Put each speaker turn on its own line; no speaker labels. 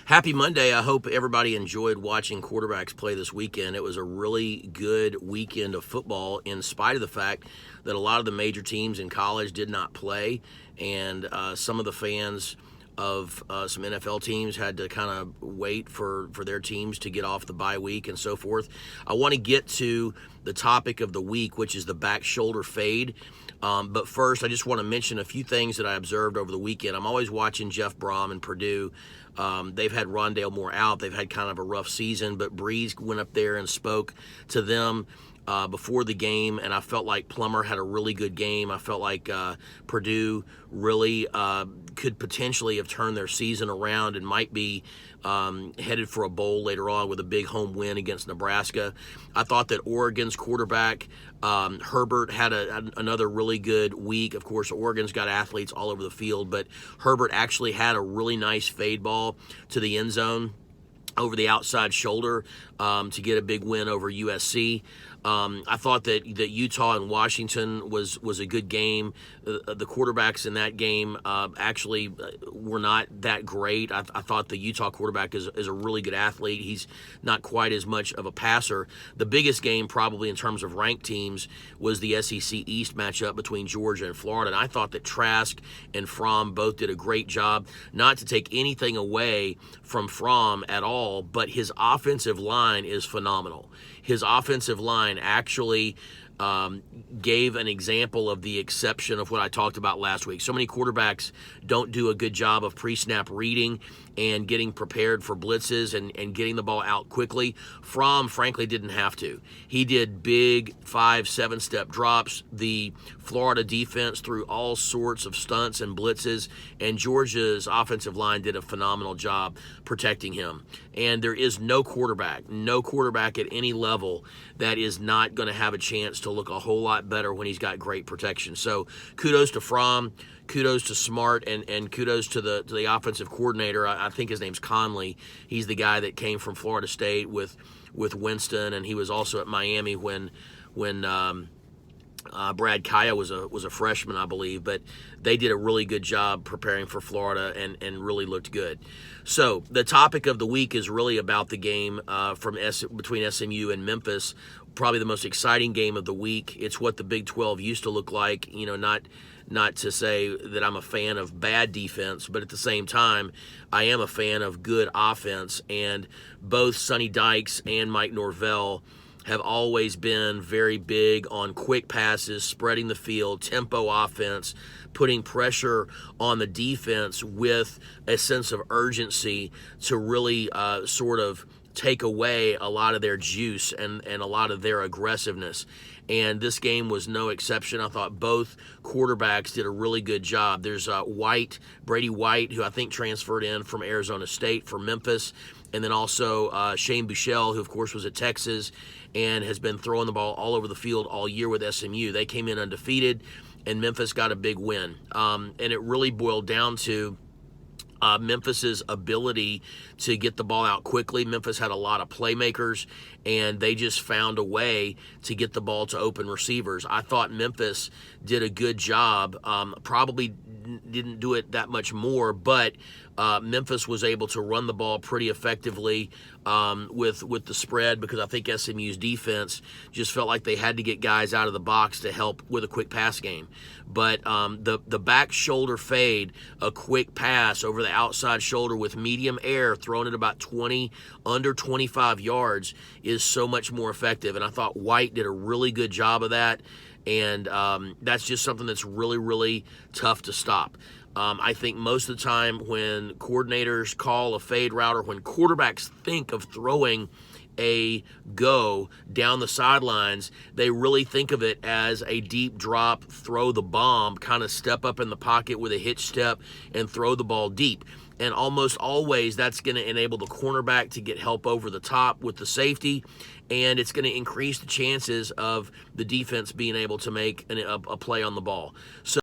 Happy Monday. I hope everybody enjoyed watching quarterbacks play this weekend. It was a really good weekend of football in spite of the fact that a lot of the major teams in college did not play, and some of the fans of some NFL teams had to kind of wait for their teams to get off the bye week and so forth. I want to get to the topic of the week, which is the back shoulder fade. But first, I just want to mention a few things that I observed over the weekend. I'm always watching Jeff Brom and Purdue. They've had Rondale Moore out. They've had kind of a rough season, but Breeze went up there and spoke to them before the game, and I felt like Plummer had a really good game. I felt like Purdue really could potentially have turned their season around and might be headed for a bowl later on with a big home win against Nebraska. I thought that Oregon's quarterback, Herbert, had another really good week. Of course, Oregon's got athletes all over the field, but Herbert actually had a really nice fade ball to the end zone over the outside shoulder to get a big win over USC. I thought that Utah and Washington was a good game. The quarterbacks in that game actually were not that great. I thought the Utah quarterback is a really good athlete. He's not quite as much of a passer. The biggest game probably in terms of ranked teams was the SEC East matchup between Georgia and Florida. And I thought that Trask and Fromm both did a great job. Not to take anything away from Fromm at all, but his offensive line is phenomenal. His offensive line actually gave an example of the exception of what I talked about last week. So many quarterbacks don't do a good job of pre-snap reading and getting prepared for blitzes and getting the ball out quickly. Fromm, frankly, didn't have to. He did big 5-7 step drops. The Florida defense threw all sorts of stunts and blitzes, and Georgia's offensive line did a phenomenal job protecting him. And there is no quarterback at any level that is not going to have a chance to look a whole lot better when he's got great protection. So kudos to Fromm, kudos to Smart, and kudos to the offensive coordinator. I think his name's Conley. He's the guy that came from Florida State with Winston, and he was also at Miami when Brad Kaya was a freshman, I believe, but they did a really good job preparing for Florida and really looked good. So the topic of the week is really about the game between SMU and Memphis, probably the most exciting game of the week. It's what the Big 12 used to look like, not to say that I'm a fan of bad defense, but at the same time, I am a fan of good offense, and both Sonny Dykes and Mike Norvell have always been very big on quick passes, spreading the field, tempo offense, putting pressure on the defense with a sense of urgency to really sort of take away a lot of their juice and a lot of their aggressiveness. And this game was no exception. I thought both quarterbacks did a really good job. There's Brady White, who I think transferred in from Arizona State for Memphis, and then also Shane Buechele, who of course was at Texas and has been throwing the ball all over the field all year with SMU. They came in undefeated, and Memphis got a big win. And it really boiled down to Memphis's ability to get the ball out quickly. Memphis had a lot of playmakers, and they just found a way to get the ball to open receivers. I thought Memphis did a good job. Probably didn't do it that much more, but Memphis was able to run the ball pretty effectively with the spread, because I think SMU's defense just felt like they had to get guys out of the box to help with a quick pass game. But the back shoulder fade, a quick pass over the outside shoulder with medium air thrown at about under 25 yards is so much more effective. And I thought White did a really good job of that. And that's just something that's really, really tough to stop. I think most of the time when coordinators call a fade route, or when quarterbacks think of throwing a go down the sidelines, they really think of it as a deep drop, throw the bomb, kind of step up in the pocket with a hitch step and throw the ball deep. And almost always that's going to enable the cornerback to get help over the top with the safety, and it's going to increase the chances of the defense being able to make a play on the ball. So